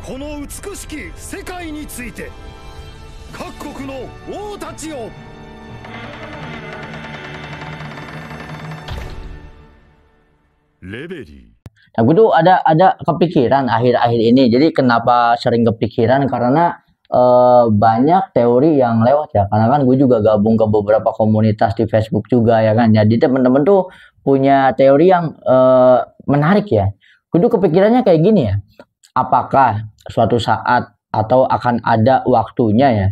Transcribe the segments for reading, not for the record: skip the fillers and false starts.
この美しき世界について各国の王たちよ。レベリー。Nah, gue tuh ada kepikiran akhir-akhir ini. Jadi kenapa sering kepikiran karena banyak teori yang lewat ya. Karena kan gue juga gabung ke beberapa komunitas di Facebook juga ya kan. Jadi temen-temen tuh punya teori yang menarik ya. Gue tuh kepikirannya kayak gini ya. Apakah suatu saat atau akan ada waktunya ya,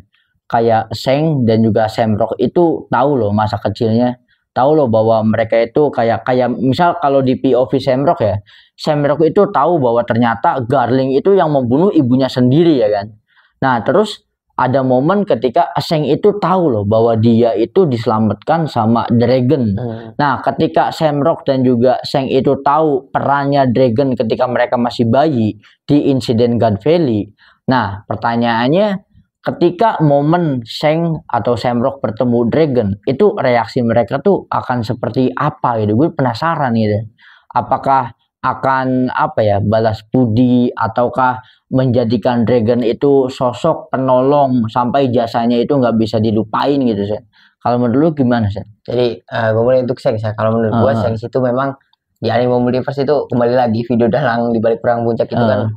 kayak Sheng dan juga Shamrock itu tahu loh masa kecilnya, tahu loh bahwa mereka itu kayak misal kalau di POV Shamrock ya, Shamrock itu tahu bahwa ternyata Garling itu yang membunuh ibunya sendiri ya kan. Nah terus ada momen ketika Sheng itu tahu loh bahwa dia itu diselamatkan sama Dragon. Nah ketika Shamrock dan juga Sheng itu tahu perannya Dragon ketika mereka masih bayi di insiden God Valley. Nah pertanyaannya, ketika momen Sheng atau Shamrock bertemu Dragon, itu reaksi mereka tuh akan seperti apa gitu? Gue penasaran gitu. Apakah akan apa ya, balas budi ataukah menjadikan Dragon itu sosok penolong sampai jasanya itu nggak bisa dilupain gitu sih? Kalau menurut lu gimana sih? Jadi gue mulai untuk Sheng ya. Kalau menurut gue Sheng itu memang di Anime Multiverse itu kembali lagi video dalang di balik perang puncak itu kan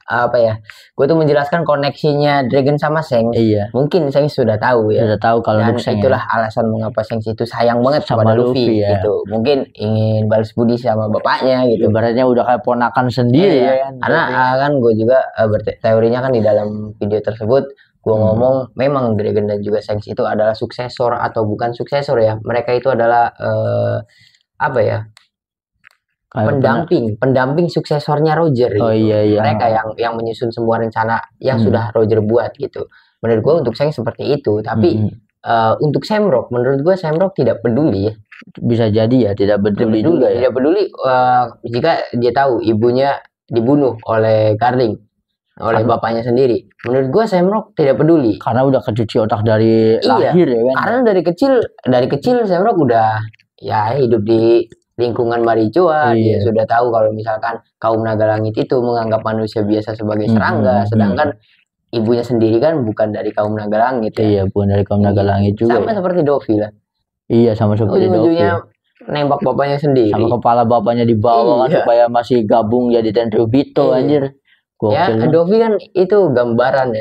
apa ya, gue tuh menjelaskan koneksinya Dragon sama Sheng. Iya. Mungkin Sheng sudah tahu ya. Sudah tahu kalau dan Sheng itulah ya. alasan mengapa Sheng itu sayang banget Sama kepada Luffy ya. gitu. Mungkin ingin balas budi sama bapaknya gitu. Ibaratnya udah kayak ponakan sendiri ya kan. Karena kan gue juga teorinya kan di dalam video tersebut gue ngomong memang Dragon dan juga Sheng itu adalah suksesor atau bukan suksesor ya. Mereka itu adalah apa ya? pendamping suksesornya Roger gitu. Iya. Mereka yang menyusun semua rencana yang sudah Roger buat gitu. Menurut gue untuk Sheng seperti itu, tapi untuk Shamrock, menurut gue Shamrock tidak peduli ya. Bisa jadi ya, tidak peduli juga ya. Tidak peduli jika dia tahu ibunya dibunuh oleh Garling, oleh bapaknya sendiri. Menurut gue Shamrock tidak peduli. Karena udah kecuci otak dari lahir ya kan. Karena dari kecil Shamrock udah ya hidup di lingkungan marijuana. Dia sudah tahu kalau misalkan kaum naga langit itu menganggap manusia biasa sebagai serangga, sedangkan ibunya sendiri kan bukan dari kaum naga langit ya. Iya, bukan dari kaum naga langit juga. Sama seperti Dovi lah. Iya, sama seperti Dovi. Ujung-ujungnya nembak bapaknya sendiri. Sama kepala bapaknya dibawa kan supaya masih gabung jadi Tenryubito anjir. Ya, Dovi kan itu gambaran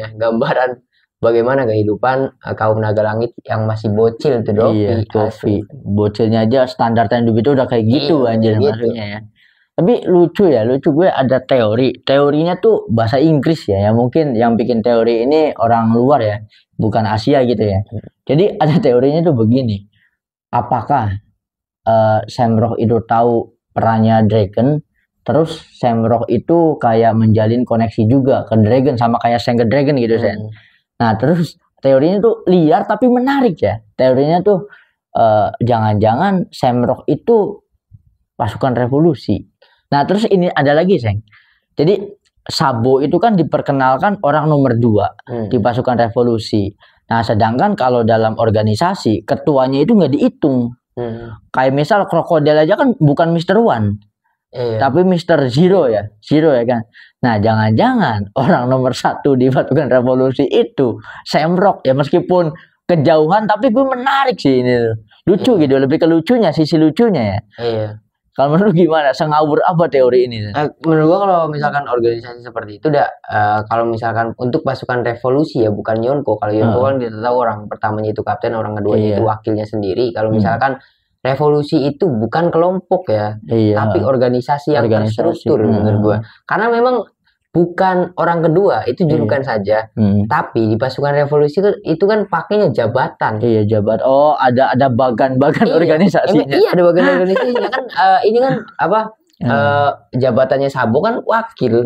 bagaimana kehidupan kaum naga langit yang masih bocil tuh Dovi. Iya, Dovi. Bocilnya aja standar Tenryubito udah kayak gitu anjir maksudnya ya. Tapi lucu gue ada teorinya tuh bahasa Inggris ya, mungkin yang bikin teori ini orang luar ya, bukan Asia gitu ya. Jadi ada teorinya tuh begini, apakah Shamrock itu tahu perannya Dragon, terus Shamrock itu kayak menjalin koneksi juga ke Dragon sama kayak Sheng ke Dragon gitu Sen. Nah terus teorinya tuh liar tapi menarik ya, teorinya tuh jangan-jangan Shamrock itu pasukan revolusi. Nah terus ini ada lagi Sheng. Jadi Sabo itu kan diperkenalkan orang nomor 2 di pasukan revolusi. Nah sedangkan kalau dalam organisasi ketuanya itu nggak dihitung. Kayak misal Krokodil aja kan bukan Mr. One, tapi Mr. Zero ya kan. Nah jangan-jangan orang nomor 1 di pasukan revolusi itu Shamrock ya, meskipun kejauhan tapi gue menarik sih ini, lucu gitu, lebih ke lucunya, sisi lucunya ya. Kalau menurut gimana? Sengawur apa teori ini? Menurut gua kalau misalkan organisasi seperti itu kalau misalkan untuk pasukan revolusi ya, bukan Yonko. Kalau Yonko kan kita tahu orang pertamanya itu kapten, orang keduanya itu wakilnya sendiri. Kalau misalkan revolusi itu bukan kelompok ya, tapi organisasi yang terstruktur menurut gua. Karena memang bukan orang kedua, itu julukan saja. Tapi di pasukan revolusi itu kan pakainya jabatan. Jabatan. Oh, ada bagan-bagan organisasinya. Ada bagan organisasinya kan. Ini kan apa? Jabatannya Sabo kan wakil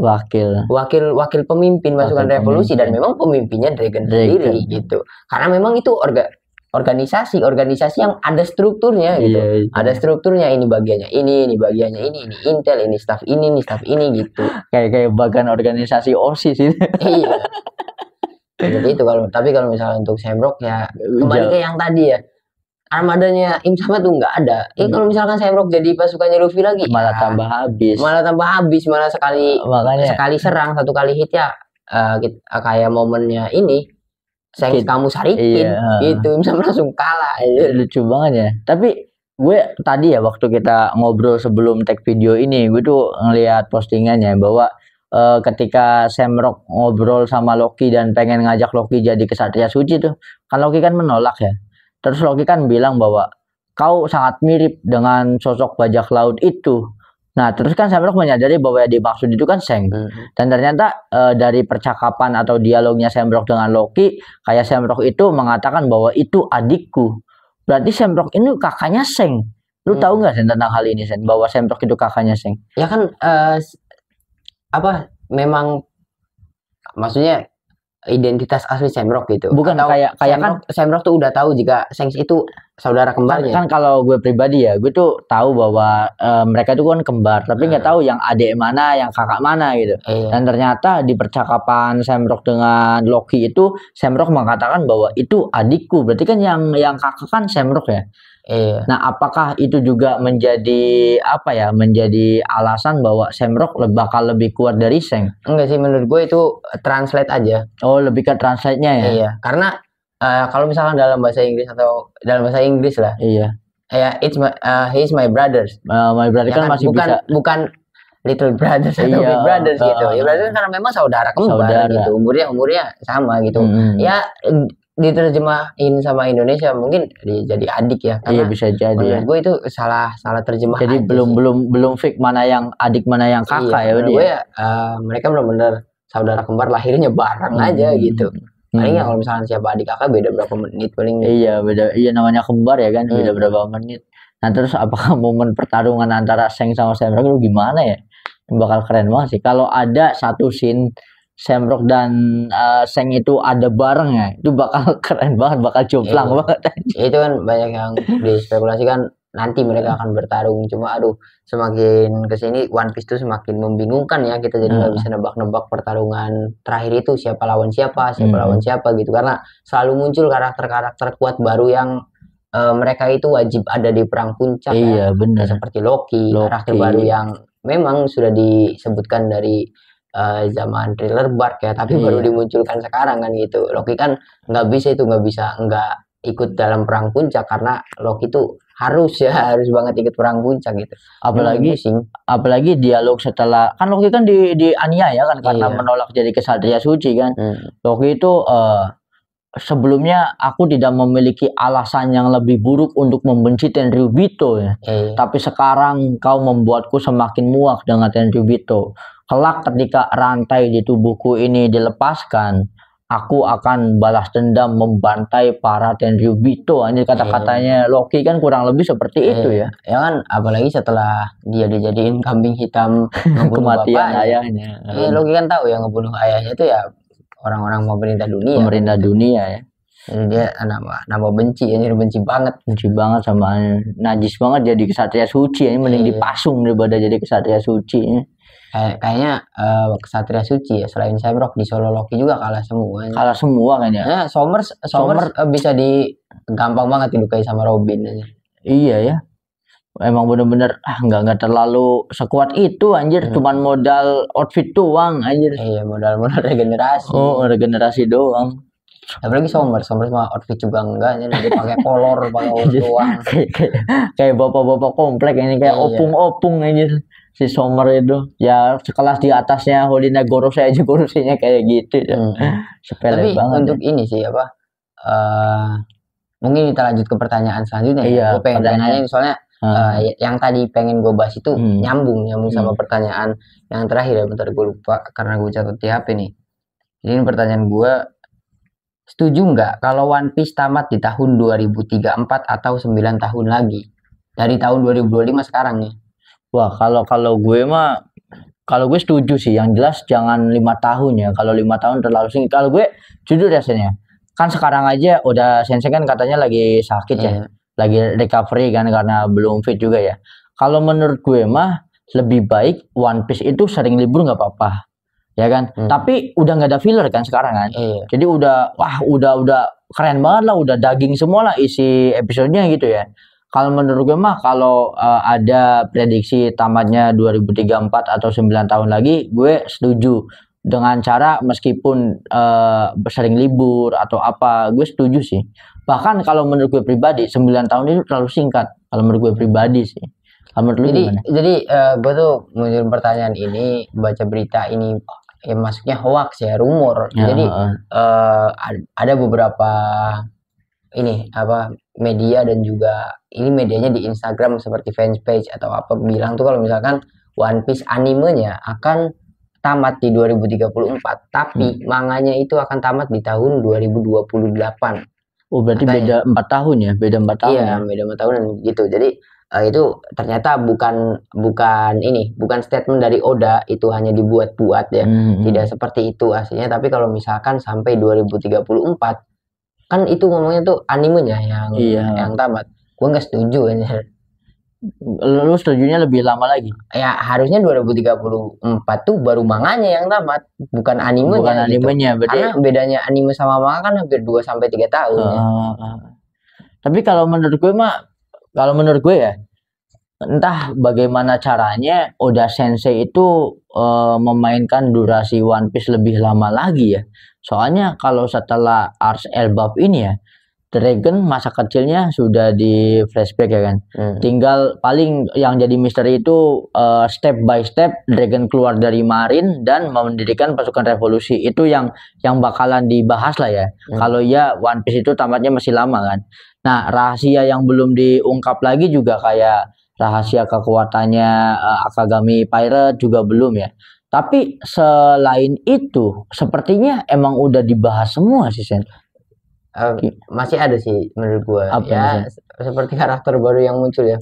pemimpin pasukan revolusi, dan memang pemimpinnya Dragon sendiri gitu. Karena memang itu organisasi yang ada strukturnya gitu. Ada strukturnya, ini bagiannya ini bagiannya ini intel, ini staff ini gitu. Kayak bagian organisasi OSIS itu. Jadi itu kalau misalnya untuk Shamrock ya kembali ke yang tadi ya. Armadanya Im Sama tuh nggak ada. Kalau misalkan Shamrock jadi pasukannya Luffy lagi malah tambah habis. Malah sekali serang, 1 kali hit ya kayak momennya ini Sengs kamu sarikin gitu bisa langsung kalah. Lucu banget ya. Tapi gue tadi ya waktu kita ngobrol sebelum tag video ini, gue tuh ngeliat postingannya bahwa ketika Shamrock ngobrol sama Loki dan pengen ngajak Loki jadi kesatria suci tuh, kan Loki kan menolak ya. Terus Loki kan bilang bahwa kau sangat mirip dengan sosok bajak laut itu. Nah, terus kan Shamrock menyadari bahwa yang dimaksud itu kan Seng. Dan ternyata dari percakapan atau dialognya Shamrock dengan Loki, kayak Shamrock itu mengatakan bahwa itu adikku. Berarti Shamrock ini kakaknya Seng. Lu tahu nggak Sen tentang hal ini Sen? Bahwa Shamrock itu kakaknya Seng? Ya kan memang maksudnya identitas asli Shamrock gitu. Bukan kayak kan Shamrock tuh udah tahu jika Sengs itu saudara kembarnya. Kan kalau gue pribadi ya, gue tuh tahu bahwa mereka itu kan kembar, tapi nggak tahu yang adik mana, yang kakak mana gitu. Dan ternyata di percakapan Shamrock dengan Loki itu, Shamrock mengatakan bahwa itu adikku. Berarti kan yang kakak kan Shamrock ya. Nah, apakah itu juga menjadi menjadi alasan bahwa Shamrock bakal lebih kuat dari Seng? Enggak sih, menurut gue itu translate aja. Oh, lebih ke translate-nya ya? Iya, karena kalau misalkan dalam bahasa Inggris atau dalam bahasa Inggris lah. Iya. He's my brothers. My brother kan masih bukan little brothers atau big brothers gitu. Ya brothers karena memang saudara kembar gitu. Umurnya sama gitu. Ya diterjemahin sama Indonesia mungkin jadi adik ya. Iya bisa jadi. Menurut gue itu salah terjemah. Jadi belum fix mana yang adik mana yang kakak ya. Menurut gue mereka benar-benar saudara kembar lahirnya bareng aja gitu. Paling kalau misalnya siapa adik kakak beda berapa menit paling. Iya beda. Iya namanya kembar ya kan beda berapa menit. Nah terus apakah momen pertarungan antara Seng sama Shamrock itu gimana ya? Bakal keren banget sih. Kalau ada satu scene Shamrock dan Seng itu ada bareng ya, itu bakal keren banget, bakal jomplang banget. Itu kan banyak yang dispekulasikan nanti mereka akan bertarung. Cuma semakin kesini One Piece itu semakin membingungkan ya, kita jadi nggak bisa nebak-nebak pertarungan terakhir itu siapa lawan siapa lawan siapa gitu, karena selalu muncul karakter-karakter kuat baru yang mereka itu wajib ada di perang puncak. Iya benar. Seperti Loki, karakter baru yang memang sudah disebutkan dari zaman Thriller Bark ya, tapi baru dimunculkan sekarang kan gitu. Loki kan nggak bisa ikut dalam perang puncak karena Loki itu harus banget ikut perang puncak gitu. Apalagi dialog setelah kan Loki kan dianiaya kan karena menolak jadi kesatria suci kan. Loki itu sebelumnya aku tidak memiliki alasan yang lebih buruk untuk membenci Tenryubito ya. Tapi sekarang kau membuatku semakin muak dengan Tenryubito. Kelak ketika rantai di tubuhku ini dilepaskan, aku akan balas dendam membantai para Tenryubito. Anjir kata-katanya Loki kan kurang lebih seperti itu ya. Ya kan apalagi setelah dia dijadiin kambing hitam kematian ayahnya. Loki kan tahu yang ngebunuh ayahnya itu ya orang-orang pemerintah dunia ya. Jadi dia nama benci banget sama najis banget jadi kesatria suci ini mending dipasung daripada jadi kesatria suci. Kayaknya kesatria suci ya selain Shamrock di Solo Loki juga kalah semua kayaknya. Ya, Somers bisa gampang banget dilukai sama Robin aja. Iya ya. Emang bener-bener nggak terlalu sekuat itu anjir, cuman modal outfit doang anjir. Iya, modal regenerasi. Regenerasi doang. Apalagi Somers mah outfit juga enggak, dia pakai kolor, pakai doang. Kayak bapak-bapak komplek ini kayak opung-opung anjir. Si Sommer itu ya sekelas di atasnya Holina Gorose aja kursinya kayak gitu ya. Sepele tapi banget untuk ini sih mungkin kita lanjut ke pertanyaan selanjutnya. Gue pengen tanya soalnya yang tadi pengen gue bahas itu nyambung sama pertanyaan yang terakhir ya. Bentar gue lupa karena gue catat di HP nih. Jadi pertanyaan gue, setuju nggak kalau One Piece tamat di tahun 2034 atau 9 tahun lagi dari tahun 2025 sekarang nih? Wah, kalau gue mah, kalau gue setuju sih. Yang jelas jangan 5 tahun ya. Kalau 5 tahun terlalu singkat. Kalau gue jujur rasanya, kan sekarang aja udah Sensei kan katanya lagi sakit ya, lagi recovery kan karena belum fit juga ya. Kalau menurut gue mah lebih baik One Piece itu sering libur nggak apa-apa, ya kan. Tapi udah nggak ada filler kan sekarang kan. Jadi udah keren banget lah, udah daging semua lah isi episodenya gitu ya. Kalau menurut gue mah kalau ada prediksi tamatnya 2034 atau 9 tahun lagi, gue setuju dengan cara meskipun sering libur atau apa, gue setuju sih. Bahkan kalau menurut gue pribadi 9 tahun itu terlalu singkat kalau menurut gue pribadi sih. Kalau menurut lu gimana? Jadi gue tuh muncul pertanyaan ini, baca berita ini ya masuknya hoax ya, rumor. Ya, Jadi ada beberapa ini apa media dan juga ini medianya di Instagram seperti fanpage atau apa bilang tuh kalau misalkan One Piece animenya akan tamat di 2034, tapi manganya itu akan tamat di tahun 2028. Oh, berarti beda 4 tahun ya? Beda 4 tahun. Iya, ya? beda 4 tahunan gitu. Jadi itu ternyata bukan statement dari Oda, itu hanya dibuat-buat ya. Tidak seperti itu aslinya, tapi kalau misalkan sampai 2034 kan itu ngomongnya tuh animenya yang tamat. Gue nggak setuju aja. Lu setujunya lebih lama lagi? Ya harusnya 2034 tuh baru manganya yang tamat, bukan animenya. Bukan animenya, gitu. Karena bedanya anime sama manga kan hampir 2 sampai 3 tahun ya. Tapi kalau menurut gue ya, entah bagaimana caranya Oda Sensei itu memainkan durasi One Piece lebih lama lagi ya. Soalnya kalau setelah Ars Elbaf ini ya, Dragon masa kecilnya sudah di flashback ya kan. Tinggal paling yang jadi misteri itu step by step Dragon keluar dari Marine dan mendirikan pasukan revolusi. Itu yang bakalan dibahas lah ya. Kalau ya One Piece itu tamatnya masih lama kan. Nah, rahasia yang belum diungkap lagi juga kayak rahasia kekuatannya Akagami Pirate juga belum ya. Tapi selain itu, sepertinya emang udah dibahas semua sih, Sen. Masih ada sih menurut gua. Apa ya, misalnya? seperti karakter baru yang muncul ya.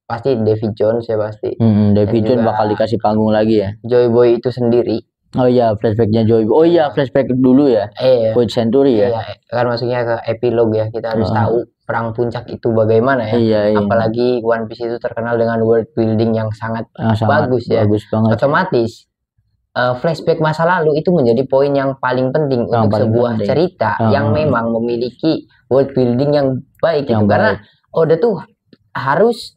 Pasti Davy Jones ya pasti. Davy Jones juga bakal dikasih panggung lagi ya. Joy Boy itu sendiri. Oh iya, flashbacknya Joy. Oh iya, flashback dulu ya. Void Century ya. Iya, kan masuknya ke epilog ya. Kita harus tahu perang puncak itu bagaimana ya. Iya. Apalagi One Piece itu terkenal dengan world building yang sangat bagus ya. Bagus banget. Otomatis flashback masa lalu itu menjadi poin yang paling penting untuk sebuah cerita yang memang memiliki world building yang baik gitu. Karena Oda tuh harus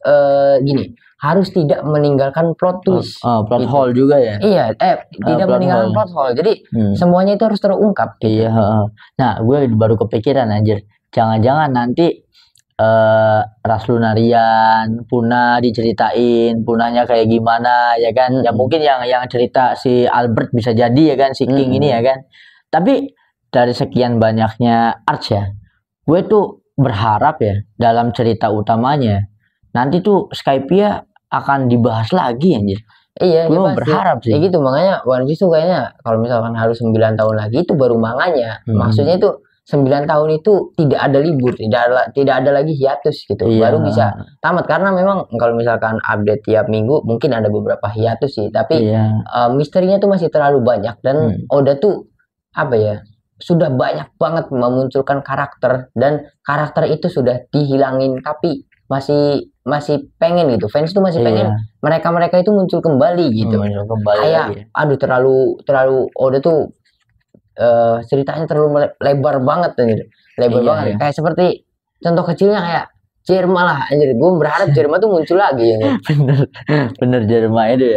harus tidak meninggalkan plot twist. Plot hole juga ya. Iya, tidak meninggalkan plot hole. Jadi semuanya itu harus terungkap. Gitu. Iya. Nah, gue baru kepikiran anjir. Jangan-jangan nanti Ras Lunarian, Puna diceritain, Punanya kayak gimana ya kan? Ya mungkin yang cerita si Albert bisa jadi ya kan, si King ini ya kan. Tapi dari sekian banyaknya arts ya, gue tuh berharap ya dalam cerita utamanya nanti tuh Skypiea akan dibahas lagi anjir. Iya, gue berharap sih. Ya gitu, makanya One Piece tuh kayaknya kalau misalkan harus 9 tahun lagi itu baru manganya. Maksudnya itu 9 tahun itu tidak ada libur, tidak ada lagi hiatus gitu. Baru bisa tamat karena memang kalau misalkan update tiap minggu mungkin ada beberapa hiatus sih, tapi misterinya tuh masih terlalu banyak dan Oda tuh apa ya? Sudah banyak banget memunculkan karakter dan karakter itu sudah dihilangin tapi masih pengen gitu. Fans tuh masih pengen mereka itu muncul kembali gitu. Kayak aduh terlalu Oda tuh ceritanya terlalu lebar banget gitu. Lebar banget. Iya. Kayak seperti contoh kecilnya kayak Jerma lah anjir. Gue berharap Jerma tuh muncul lagi ya. Bener Jerma itu ya.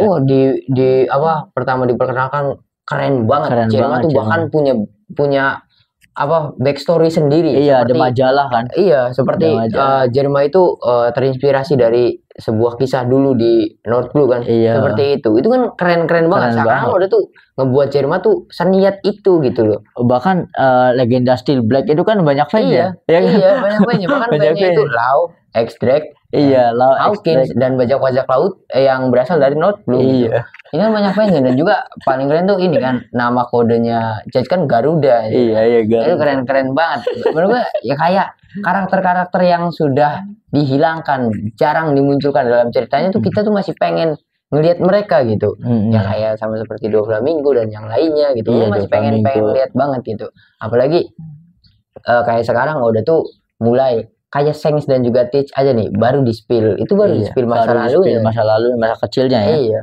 Di apa pertama diperkenalkan keren banget. Jerma tuh bahkan punya apa backstory sendiri. Iya, ada majalah kan. Iya, seperti Jerma itu terinspirasi dari sebuah kisah dulu di North Blue kan. Iya. Seperti itu. Itu kan keren banget. Sekarang udah tuh ngebuat Jerma tuh seniat itu gitu loh. Bahkan legenda Steel Black itu kan banyak fans ya. Iya, banyak fansnya. Bahkan fansnya itu Law, Extract, Law, Hawkins dan bajak-bajak laut yang berasal dari North Blue. Gitu. Ini kan banyak fansnya dan juga paling keren tuh ini kan nama kodenya Judge kan Garuda. Iya, Garuda. Itu keren banget. Menurut gue ya kayak karakter-karakter yang sudah dihilangkan, jarang dimunculkan dalam ceritanya tuh kita tuh masih pengen ngelihat mereka gitu. Ya kayak sama seperti Doflamingo dan yang lainnya gitu. Gue masih pengen lihat banget gitu. Apalagi kayak sekarang udah tuh mulai kayak Shanks dan juga Teach aja nih baru di spill. Itu baru di spill masa lalu. Masa kecilnya ya. Iya.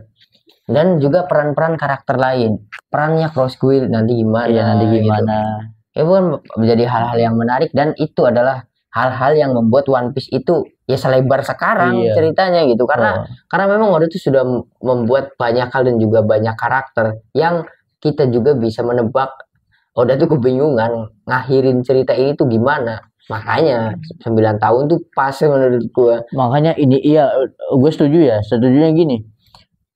Dan juga peran-peran karakter lain. Perannya Cross Guild nanti gimana? Iya, nanti gimana? Gitu. Ya bukan menjadi hal-hal yang menarik dan itu adalah hal-hal yang membuat One Piece itu ya selebar sekarang ceritanya gitu karena memang Oda itu sudah membuat banyak hal dan juga banyak karakter yang kita juga bisa menebak Oda tuh kebingungan ngakhirin cerita ini tuh gimana. Makanya 9 tahun tuh pas menurut gua. Makanya ini gue setuju ya. Setujunya gini.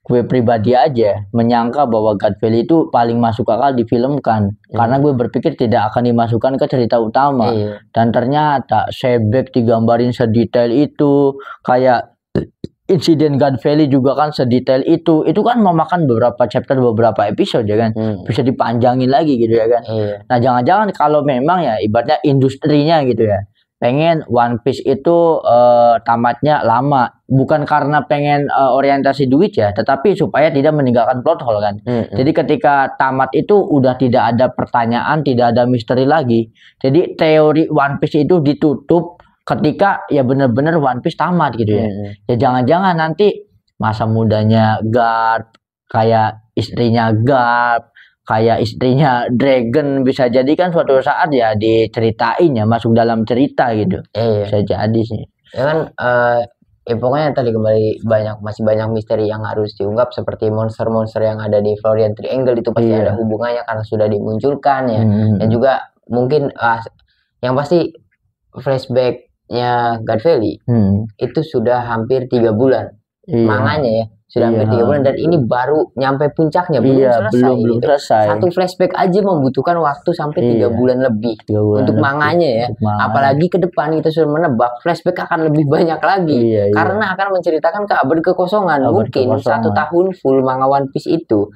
Gue pribadi aja menyangka bahwa God Valley itu paling masuk akal difilmkan karena gue berpikir tidak akan dimasukkan ke cerita utama. Dan ternyata Sebek digambarin sedetail itu, kayak insiden God Valley juga kan sedetail itu kan memakan beberapa chapter, beberapa episode ya kan, bisa dipanjangin lagi gitu ya kan. Nah jangan-jangan kalau memang ya ibaratnya industrinya gitu ya pengen One Piece itu tamatnya lama, bukan karena pengen orientasi duit ya, tetapi supaya tidak meninggalkan plot hole kan. Jadi ketika tamat itu udah tidak ada pertanyaan, tidak ada misteri lagi. Jadi teori One Piece itu ditutup ketika ya benar-benar One Piece tamat gitu ya. Ya jangan-jangan nanti masa mudanya Garp, kayak istrinya Garp, kayak istrinya Dragon, bisa jadi kan suatu saat ya diceritain ya, masuk dalam cerita gitu. Bisa jadi sih. Ya kan pokoknya tadi kembali masih banyak misteri yang harus diungkap, seperti monster-monster yang ada di Florian Triangle itu pasti ada hubungannya karena sudah dimunculkan ya. Dan juga mungkin yang pasti flashbacknya God Valley itu sudah hampir 3 bulan. Manganya ya sudah hampir 3 bulan, dan ini baru nyampe puncaknya, belum selesai. Satu flashback aja membutuhkan waktu sampai 3 bulan lebih untuk manganya ya. Apalagi ke depan kita sudah menebak flashback akan lebih banyak lagi karena akan menceritakan ke abad kekosongan. Mungkin 1 tahun full manga One Piece itu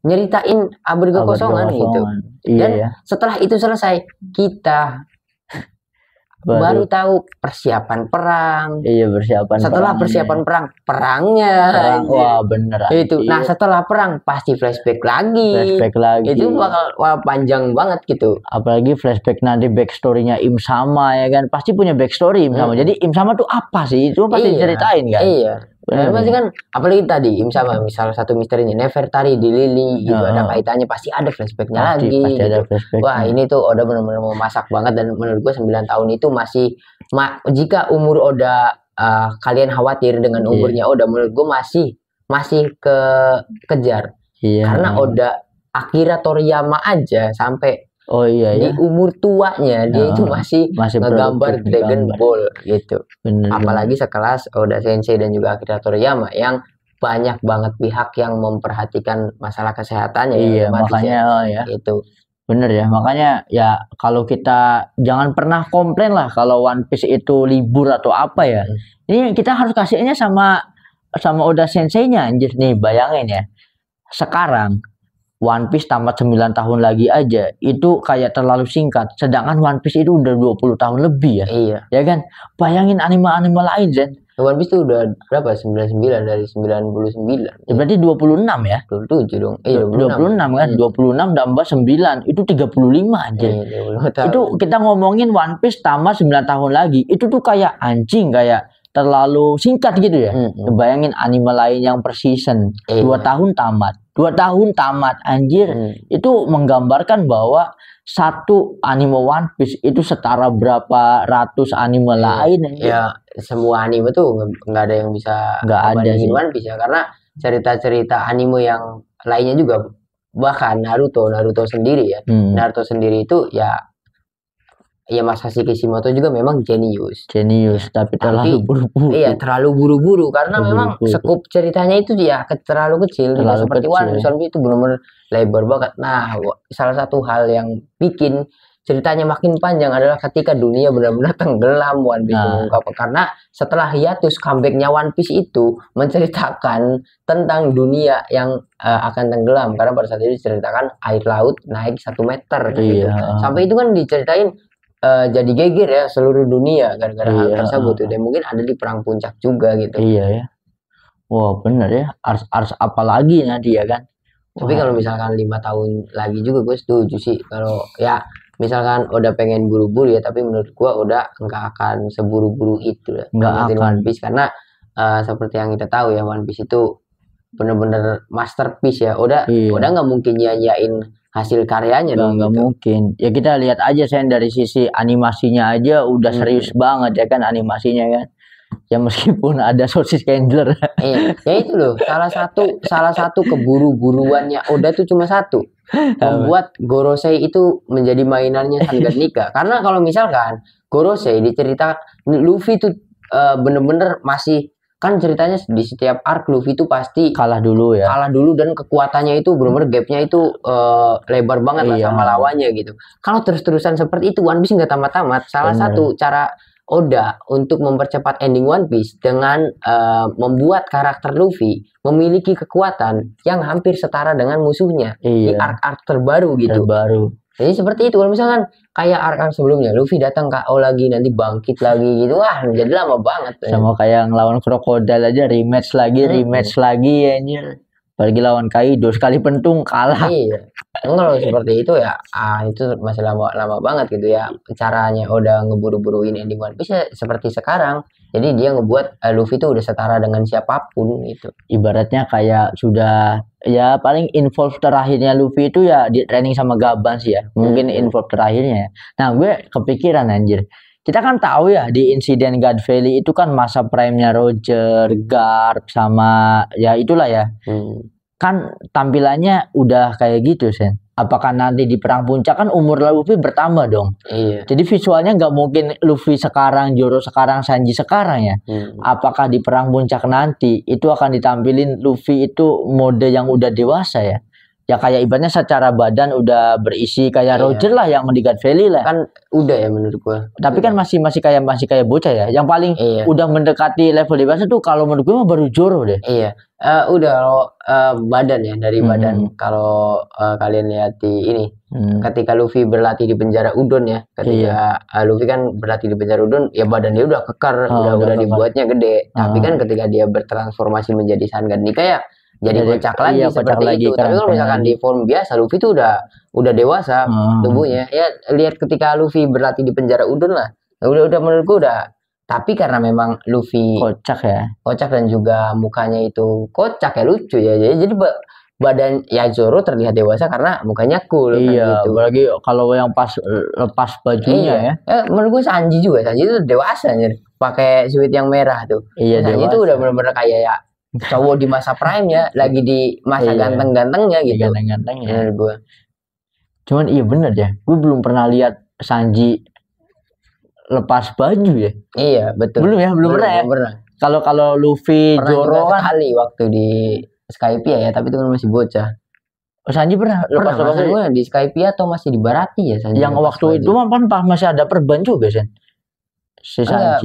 nyeritain abad kekosongan gitu. Dan setelah itu selesai, kita baru tahu persiapan perang. Setelah persiapan perang, perangnya. Wah, bener. Itu. Nah, setelah perang pasti flashback lagi. Itu bakal panjang banget gitu. Apalagi flashback nanti backstory-nya Im Sama ya kan. Pasti punya backstory Im Sama. Jadi Im Sama tuh apa sih? Itu pasti diceritain kan. Nah, pasti kan, apalagi tadi Im Sama misal satu misterinya Nefertari di Lily gitu, ada kaitannya, pasti ada flashbacknya lagi gitu. Wah, ini tuh Oda benar-benar memasak banget, dan menurut gue 9 tahun itu masih jika umur Oda kalian khawatir dengan umurnya Oda, menurut gue masih kejar. Karena Oda Akira Toriyama aja sampai di umur tuanya dia itu masih ngegambar Dragon Ball gitu. Apalagi sekelas Oda Sensei dan juga Akira Toriyama yang banyak banget pihak yang memperhatikan masalah kesehatannya. Makanya itu bener ya. Makanya ya kalau kita jangan pernah komplain lah kalau One Piece itu libur atau apa ya. Ini kita harus kasihnya sama Oda Sensei-nya anjir nih. Bayangin ya, sekarang One Piece tamat 9 tahun lagi aja itu kayak terlalu singkat, sedangkan One Piece itu udah 20 tahun lebih ya. Ya kan? Bayangin anime-anime lain, Zen. One Piece itu udah berapa? 99 dari 99. Ya, berarti 26 ya? 27 dong. 26 kan? 26 tambah 9 itu 35 aja. Itu kita ngomongin One Piece tamat 9 tahun lagi. Itu tuh kayak anjing, kayak terlalu singkat gitu ya. Bayangin anime lain yang per season 2 tahun tamat. 2 tahun tamat anjir. Itu menggambarkan bahwa satu anime One Piece itu setara berapa ratus anime lain anjir. Ya, semua anime tuh nggak ada yang bisa bandingin One Piece ya, karena cerita-cerita anime yang lainnya juga, bahkan Naruto sendiri ya. Naruto sendiri itu ya Masashi Kishimoto juga memang jenius, tapi terlalu buru-buru. Iya, terlalu buru-buru karena memang sekup ceritanya itu dia terlalu kecil, seperti One Piece itu benar-benar lebar banget. Nah, salah satu hal yang bikin ceritanya makin panjang adalah ketika dunia benar-benar tenggelam One Piece mengungkapkan, karena setelah hiatus comebacknya One Piece itu menceritakan tentang dunia yang akan tenggelam, karena pada saat itu diceritakan air laut naik 1 meter gitu. Sampai itu kan diceritain jadi geger ya seluruh dunia gara-gara hal tersebut. Dan mungkin ada di perang puncak juga gitu. Iya ya. Wah bener ya. Ars apa lagi nanti ya kan. Tapi kalau misalkan 5 tahun lagi juga gue setuju sih. Kalau ya misalkan udah pengen buru-buru ya, tapi menurut gue udah nggak akan seburu-buru itu lah. Nggak akan. One Piece karena seperti yang kita tahu ya, One Piece itu bener-bener masterpiece ya. Udah nggak mungkin nyanyain hasil karyanya dong. Nggak gitu. mungkin. Ya kita lihat aja Sen, dari sisi animasinya aja udah serius banget ya kan animasinya kan. Ya meskipun ada sosis Candler. Ya itu loh, salah satu keburu-buruannya Oda tuh cuma satu, membuat Gorosei itu menjadi mainannya Sangatnika. Karena kalau misalkan Gorosei dicerita Luffy tuh bener-bener masih, kan ceritanya di setiap arc Luffy itu pasti Kalah dulu ya. kalah dulu dan kekuatannya itu bener-bener gapnya itu lebar banget lah sama lawannya gitu. Kalau terus-terusan seperti itu One Piece nggak tamat-tamat. Salah satu cara Oda untuk mempercepat ending One Piece dengan membuat karakter Luffy memiliki kekuatan yang hampir setara dengan musuhnya di arc-arc terbaru gitu. Jadi seperti itu. Kalau misalkan kayak arc-arc sebelumnya Luffy datang KO lagi, nanti bangkit lagi gitu, wah jadi lama banget. Sama kayak ngelawan Crocodile aja rematch lagi anjir. Apalagi lawan Kaido sekali pentung kalah. Iya. Kalau seperti itu ya, itu masih lama banget gitu ya. Caranya udah ngeburu-buruin ending One Piece ya seperti sekarang. Jadi dia ngebuat Luffy itu udah setara dengan siapapun gitu. Ibaratnya kayak sudah ya paling involve terakhirnya Luffy itu ya di training sama Gaban sih ya. Mungkin involve terakhirnya ya. Nah, gue kepikiran anjir. Kita kan tahu ya di insiden God Valley itu kan masa prime-nya Roger, Garp sama ya itulah ya. Kan tampilannya udah kayak gitu Sen. Apakah nanti di perang puncak kan umur Luffy bertambah dong. Iya. Jadi visualnya nggak mungkin Luffy sekarang, Zoro sekarang, Sanji sekarang ya. Apakah di perang puncak nanti itu akan ditampilin Luffy itu mode yang udah dewasa ya? Ya kayak ibaratnya secara badan udah berisi kayak Roger lah yang di God Valley lah. Kan udah ya menurut gua. Tapi kan masih kayak bocah ya. Yang paling udah mendekati level dewasa tuh kalau menurut gua baru Zoro deh. Iya. Udah kalau badan ya, dari badan kalau kalian lihat di ini ketika Luffy berlatih di penjara Udon ya, ketika Luffy kan berlatih di penjara Udon ya badan dia udah kekar, udah dibuatnya gede. Tapi kan ketika dia bertransformasi menjadi Sangatnika ya jadi kocak lagi seperti itu. Tapi kalau misalkan di form biasa Luffy itu udah dewasa tubuhnya. Ya lihat ketika Luffy berlatih di penjara Udon lah. Udah menurutku udah. Tapi karena memang Luffy kocak dan juga mukanya itu kocak ya, lucu ya. Jadi badan ya Zoro terlihat dewasa karena mukanya cool kan gitu. Apalagi kalau yang pas lepas bajunya ya. Menurut gue Sanji itu dewasa nih. Pakai sweat yang merah tuh. Sanji itu udah benar-benar kayak ya cowok di masa prime ya, lagi di masa ganteng-gantengnya gitu. Ganteng-gantengnya. Gue. Cuman iya bener ya, gue belum pernah lihat Sanji lepas baju ya. Iya betul. Belum pernah ya. Kalau Luffy, Zoro kan sekali waktu di Skypiea ya, tapi itu kan masih bocah. Sanji pernah lepas baju di Skypiea atau masih di Barati ya Sanji? Yang waktu itu kan pas masih ada perban juga Sen.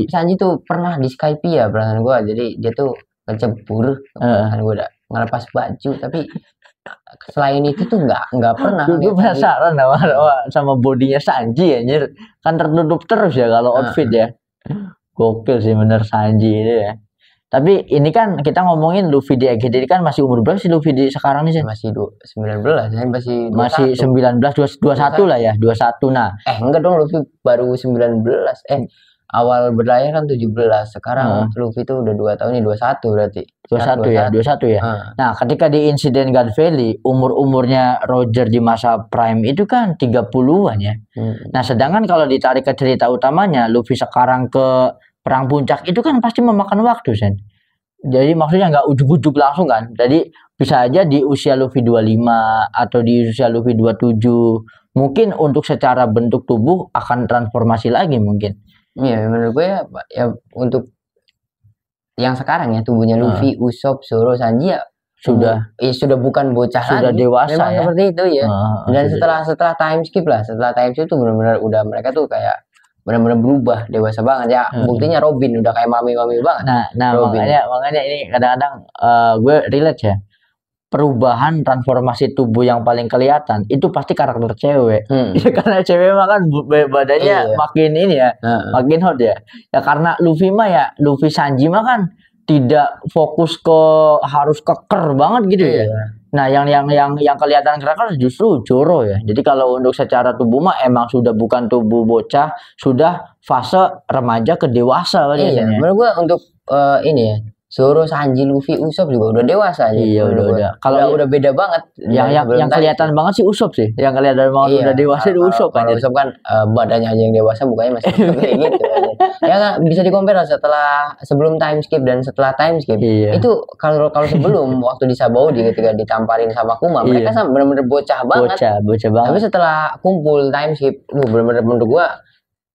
Sanji tuh pernah di Skypiea perasaan gue, jadi dia tuh ngecebur, kan gue udah ngelepas baju, tapi selain itu tuh nggak pernah. Gue penasaran sama bodinya Sanji anjir, kan tertutup terus ya kalau outfit ya. Gokil sih bener Sanji ini ya. Tapi ini kan kita ngomongin Luffy di EGD kan masih umur berapa sih Luffy di sekarang nih sih? Masih 19 ya, masih 19 21 lah ya, 21. Nah, enggak dong, Luffy baru 19. Awal berlayar kan 17, sekarang Luffy itu udah 2 tahun nih, 21 berarti. 21 ya. Nah, ketika di insiden God Valley, umurnya Roger di masa prime itu kan 30-an ya. Nah, sedangkan kalau ditarik ke cerita utamanya, Luffy sekarang ke perang puncak itu kan pasti memakan waktu, Sen. Jadi maksudnya nggak ujuk-ujuk langsung kan. Jadi bisa aja di usia Luffy 25 atau di usia Luffy 27. Mungkin untuk secara bentuk tubuh akan transformasi lagi mungkin. Iya, menurut gue ya untuk yang sekarang ya tubuhnya Luffy, Usopp, Zoro, Sanji ya sudah bukan bocah sudah lagi. Dewasa. Memang ya? Seperti itu ya. Dan setelah time skip itu benar-benar udah mereka tuh kayak benar-benar berubah, dewasa banget ya. Buktinya Robin udah kayak mami-mami banget. Nah makanya ini kadang-kadang gue relate ya. Perubahan transformasi tubuh yang paling kelihatan itu pasti karakter cewek. Karena cewek mah kan badannya makin ini ya, makin hot ya. Ya karena Luffy Sanji mah kan tidak fokus ke harus keker banget gitu ya. Nah, yang kelihatan karakter justru Zoro ya. Jadi kalau untuk secara tubuh mah emang sudah bukan tubuh bocah, sudah fase remaja ke dewasa kan ya. Menurut gua untuk ini ya, Zoro, Sanji, Luffy, Usopp juga udah dewasa aja. Iya udah. Kalau udah beda banget. Yang kelihatan banget sih Usopp sih. Yang kelihatan banget udah dewasa itu Usopp. Kalau Usopp kan badannya aja yang dewasa, mukanya masih kayak gitu aja. Ya kan bisa di-compare setelah sebelum time skip dan setelah time skip. Itu kalau sebelum waktu di Sabaody ketika ditamparin sama Kuma, mereka benar-benar bocah banget. Bocah banget. Tapi setelah kumpul time skip, benar-benar menurut gua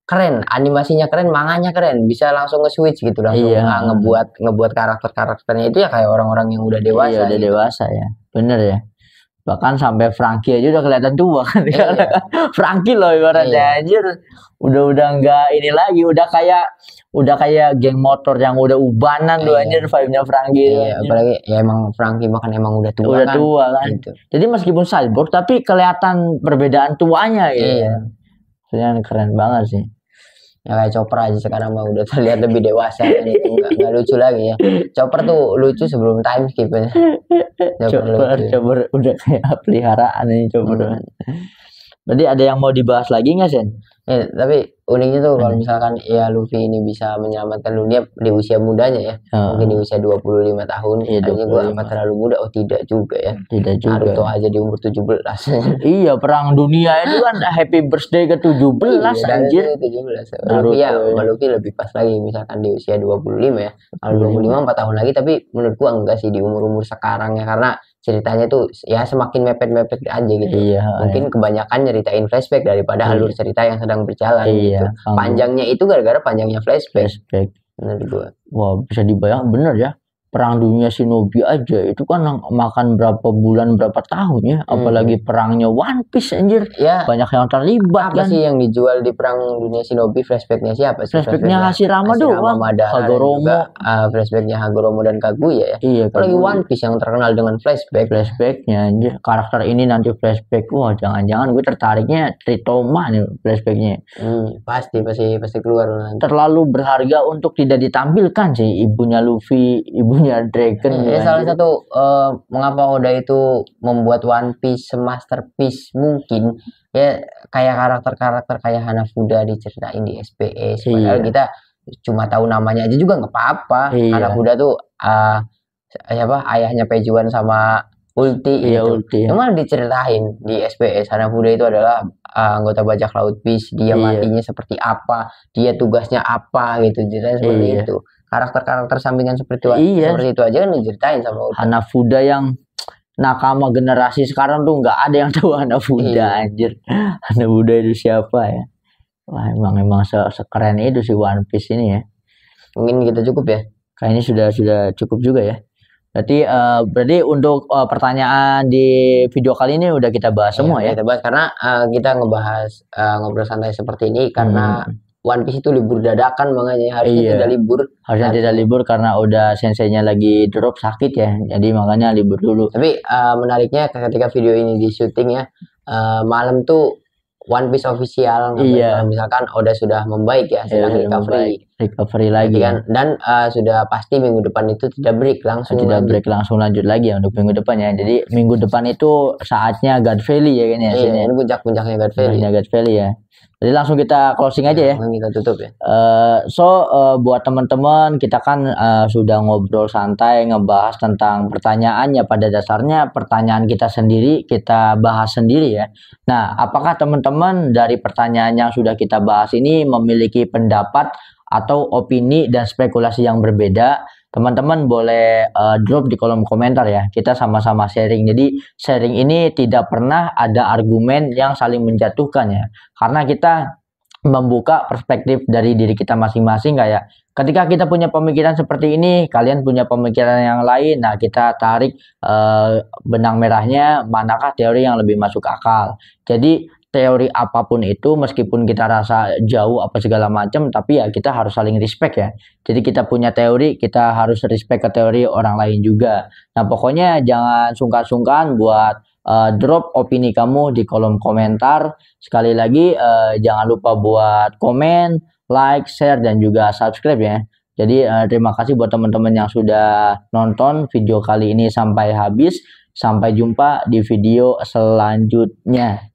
keren, animasinya keren, manganya keren, bisa langsung nge-switch gitu langsung ngebuat karakternya itu ya kayak orang-orang yang udah dewasa. Iya, udah gitu. dewasa ya. Bener ya. Bahkan sampai Franky aja udah kelihatan tua kan. Franky loh ibaratnya anjir. Udah enggak ini lagi, udah kayak geng motor yang udah ubanan tuh anjir vibe-nya Franky. Iya, apalagi ya emang Franky bahkan emang udah tua. Udah tua kan. Gitu. Jadi meskipun cyborg tapi kelihatan perbedaan tuanya gitu. Iya. Soalnya keren banget sih. Ya kayak Chopper aja sekarang mah udah terlihat lebih dewasa kan, itu nggak lucu lagi ya. Chopper tuh lucu sebelum time skip ya. Chopper udah kayak peliharaan ini Chopper. Berarti ada yang mau dibahas lagi nggak Sen? Ya, tapi uniknya tuh kalau misalkan ya Luffy ini bisa menyelamatkan dunia di usia mudanya ya. Mungkin di usia 25 tahun. Kayaknya gue apa terlalu muda? Oh tidak juga ya. Tidak juga. Naruto aja di umur 17. Iya, perang dunia itu kan happy birthday ke 17 anjir. 17. Luffy lebih pas lagi misalkan di usia 25 ya. Kalau 25 4 tahun lagi, tapi menurut gua enggak sih di umur-umur sekarang ya, karena ceritanya tuh ya semakin mepet-mepet aja gitu. Mungkin kebanyakan nyeritain flashback daripada alur cerita yang sedang berjalan gitu. Panjangnya itu gara-gara panjangnya flashback. Menurut gua. Wah, bisa dibayang bener ya. Perang dunia Shinobi aja itu kan makan berapa bulan berapa tahun ya, apalagi perangnya One Piece anjir. Ya, banyak yang terlibat apa sih yang dijual di perang dunia Shinobi? Flashbacknya siapa sih? Flashbacknya Hashirama doang, Hagoromo, flashbacknya Hagoromo dan Kaguya ya. Iya, apalagi One Piece yang terkenal dengan flashbacknya anjir. Karakter ini nanti flashback, wah jangan-jangan gue tertariknya Tritoma nih flashbacknya. Pasti keluar nanti. Terlalu berharga untuk tidak ditampilkan sih ibunya Luffy, ibunya Dragon. Salah satu mengapa Oda itu membuat One Piece masterpiece mungkin ya, kayak karakter-karakter kayak Hanafuda diceritain di SPS. Padahal kita cuma tahu namanya aja juga nggak apa-apa. Hanafuda tuh ayahnya Pejuan sama Ulti. Ulti. Cuma diceritain di SPS Hanafuda itu adalah anggota bajak laut Peace. Dia matinya seperti apa, dia tugasnya apa gitu, ceritanya seperti itu. Karakter-karakter sampingan seperti itu aja kan diceritain sama Ulti. Hanafuda yang nakama generasi sekarang tuh nggak ada yang tahu Hanafuda anjir. Hanafuda itu siapa ya? Wah, emang sekeren itu sih One Piece ini ya. Mungkin kita cukup ya. Kayaknya sudah cukup juga ya. Berarti untuk pertanyaan di video kali ini udah kita bahas semua ya. Kita bahas karena kita ngebahas ngobrol santai seperti ini karena One Piece itu libur dadakan, makanya harusnya tidak libur. Harusnya tidak libur karena udah senseinya lagi drop sakit ya. Jadi makanya libur dulu. Tapi menariknya ketika video ini di syuting ya, malam tuh One Piece official misalkan Oda sudah membaik ya, sedang recovery lagi kan, dan sudah pasti minggu depan itu tidak break langsung lanjut lagi ya untuk minggu depan ya. Jadi minggu depan itu saatnya God Valley ya kan ya. Ini puncak-puncaknya God Valley ya. Jadi langsung kita closing aja ya. Kita tutup ya. Buat teman-teman, kita kan sudah ngobrol santai ngebahas tentang pertanyaannya. Pada dasarnya pertanyaan kita sendiri kita bahas sendiri ya. Nah, apakah teman-teman dari pertanyaan yang sudah kita bahas ini memiliki pendapat atau opini dan spekulasi yang berbeda? Teman-teman boleh drop di kolom komentar ya. Kita sama-sama sharing. Jadi sharing ini tidak pernah ada argumen yang saling menjatuhkan ya. Karena kita membuka perspektif dari diri kita masing-masing, kayak ketika kita punya pemikiran seperti ini, kalian punya pemikiran yang lain. Nah, kita tarik benang merahnya, manakah teori yang lebih masuk akal. Jadi teori apapun itu, meskipun kita rasa jauh apa segala macam, tapi ya kita harus saling respect ya. Jadi kita punya teori, kita harus respect ke teori orang lain juga. Nah, pokoknya jangan sungkan-sungkan buat drop opini kamu di kolom komentar. Sekali lagi jangan lupa buat komen, like, share, dan juga subscribe ya. Jadi terima kasih buat teman-teman yang sudah nonton video kali ini sampai habis. Sampai jumpa di video selanjutnya.